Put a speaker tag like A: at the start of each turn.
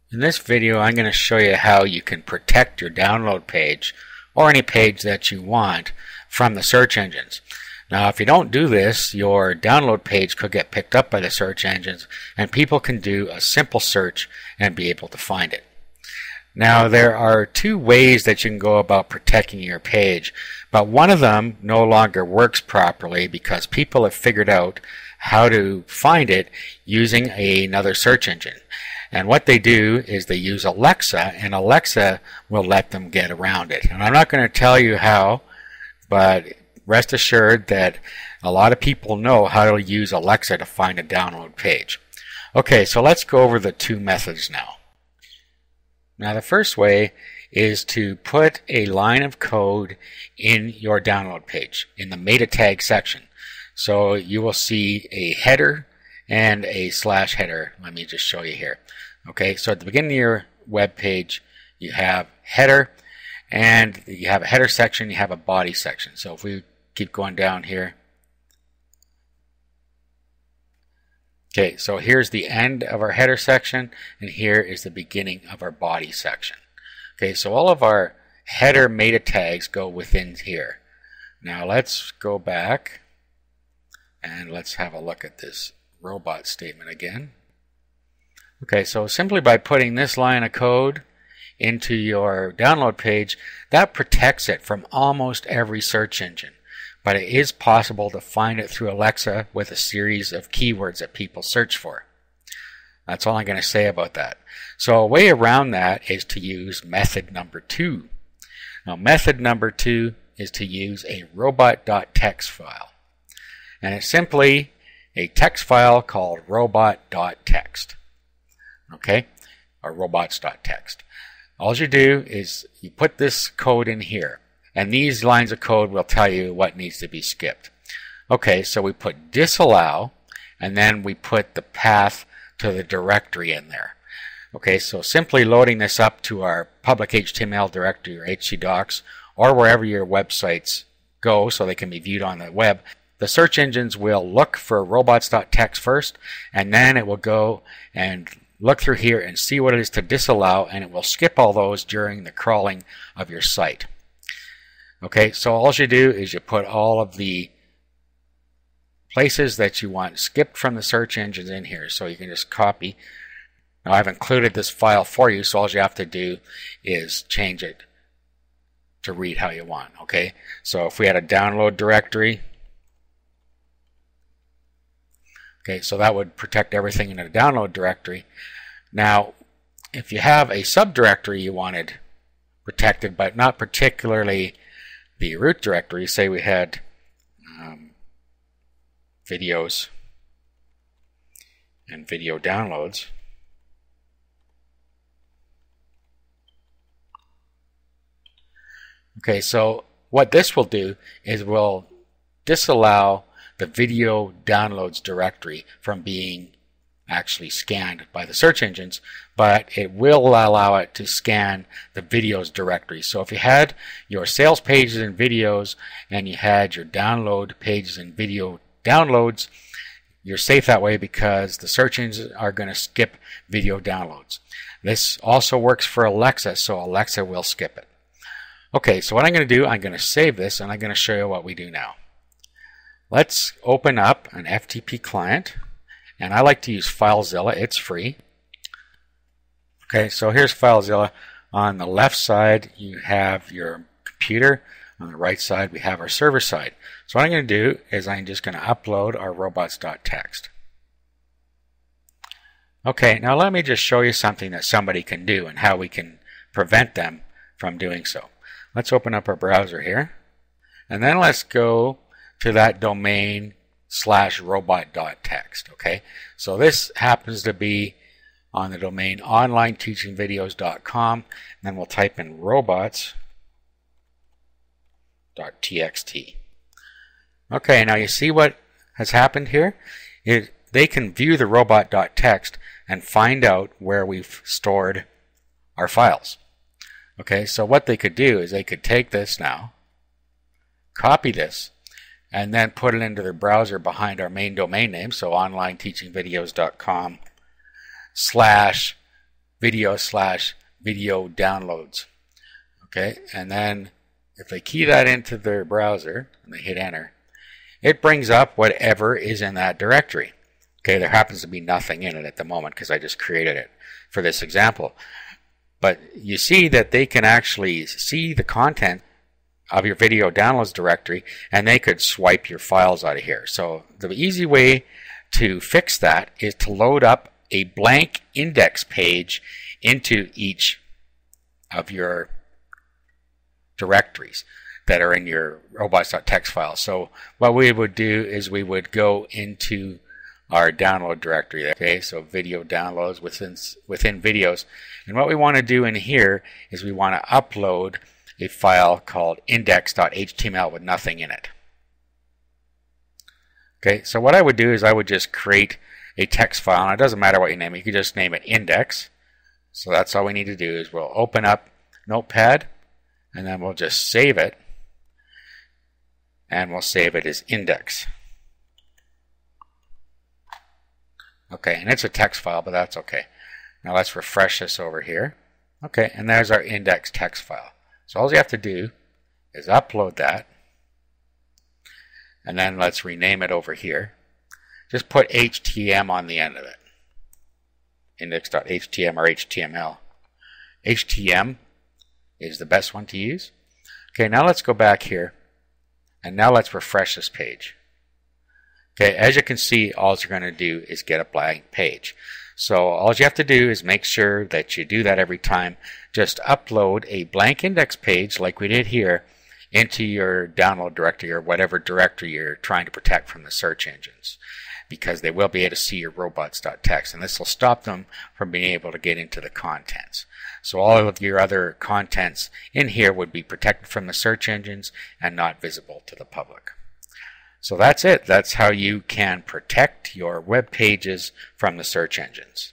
A: In this video, I'm going to show you how you can protect your download page or any page that you want from the search engines. Now, if you don't do this, your download page could get picked up by the search engines and people can do a simple search and be able to find it. Now, there are two ways that you can go about protecting your page, but one of them no longer works properly because people have figured out how to find it using another search engine. And what they do is they use Alexa, and Alexa will let them get around it. And I'm not going to tell you how, but rest assured that a lot of people know how to use Alexa to find a download page. Okay, so let's go over the two methods now. Now, the first way is to put a line of code in your download page in the meta tag section. So you will see a header and a slash header. Let me just show you here. Okay, so at the beginning of your web page, you have header, and you have a header section, you have a body section. So if we keep going down here, okay, so here's the end of our header section, and here is the beginning of our body section. Okay, so all of our header meta tags go within here. Now let's go back and let's have a look at this robot statement again. Okay, so simply by putting this line of code into your download page, that protects it from almost every search engine. But it is possible to find it through Alexa with a series of keywords that people search for. That's all I'm going to say about that. So a way around that is to use method number 2. Now, method number 2 is to use a robot.txt file. And it's simply a text file called robot.txt. Okay, or robots.txt. All you do is you put this code in here, and these lines of code will tell you what needs to be skipped. Okay, so we put disallow, and then we put the path to the directory in there. Okay, so simply loading this up to our public HTML directory or htdocs or wherever your websites go so they can be viewed on the web, the search engines will look for robots.txt first, and then it will go and look through here and see what it is to disallow, and it will skip all those during the crawling of your site. Okay, so all you do is you put all of the places that you want skipped from the search engines in here, so you can just copy. Now, I've included this file for you, so all you have to do is change it to read how you want. Okay, so if we had a download directory, okay, so that would protect everything in a download directory. Now, if you have a subdirectory you wanted protected, but not particularly the root directory, say we had videos and video downloads. Okay, so what this will do is will disallow the video downloads directory from being actually scanned by the search engines, but it will allow it to scan the videos directory. So if you had your sales pages and videos and you had your download pages and video downloads, you're safe that way because the search engines are going to skip video downloads. This also works for Alexa, so Alexa will skip it. Okay, so what I'm going to do, I'm going to save this and I'm going to show you what we do now. Let's open up an FTP client, and I like to use FileZilla. It's free. Okay, so here's FileZilla. On the left side, you have your computer. On the right side, we have our server side. So what I'm going to do is I'm just going to upload our robots.txt. Okay, now let me just show you something that somebody can do and how we can prevent them from doing so. Let's open up our browser here, and then let's go to that domain /robot.txt. Okay, so this happens to be on the domain onlineteachingvideos.com, and then we'll type in robots.txt. Okay, now you see what has happened here? They can view the robot.txt and find out where we've stored our files. Okay, so what they could do is they could take this now, copy this, and then put it into their browser behind our main domain name, so onlineteachingvideos.com video/video downloads. Okay, and then if they key that into their browser and they hit enter, it brings up whatever is in that directory. Okay, there happens to be nothing in it at the moment because I just created it for this example. But you see that they can actually see the content of your video downloads directory, and they could swipe your files out of here. So the easy way to fix that is to load up a blank index page into each of your directories that are in your robots.txt file. So what we would do is we would go into our download directory. Okay, so video downloads within videos. And what we want to do in here is we want to upload a file called index.html with nothing in it. Okay, so what I would do is I would just create a text file, and it doesn't matter what you name it, you can just name it index. So that's all we need to do is we'll open up Notepad, and then we'll just save it, and we'll save it as index. Okay, and it's a text file, but that's okay. Now let's refresh this over here. Okay, and there's our index text file. So all you have to do is upload that, and then let's rename it over here. Just put HTM on the end of it. Index.htm or HTML. HTM is the best one to use. Okay, now let's go back here, and now let's refresh this page. Okay, as you can see, all you're going to do is get a blank page. So all you have to do is make sure that you do that every time. Just upload a blank index page like we did here into your download directory or whatever directory you're trying to protect from the search engines, because they will be able to see your robots.txt, and this will stop them from being able to get into the contents. So all of your other contents in here would be protected from the search engines and not visible to the public. So that's it. That's how you can protect your web pages from the search engines.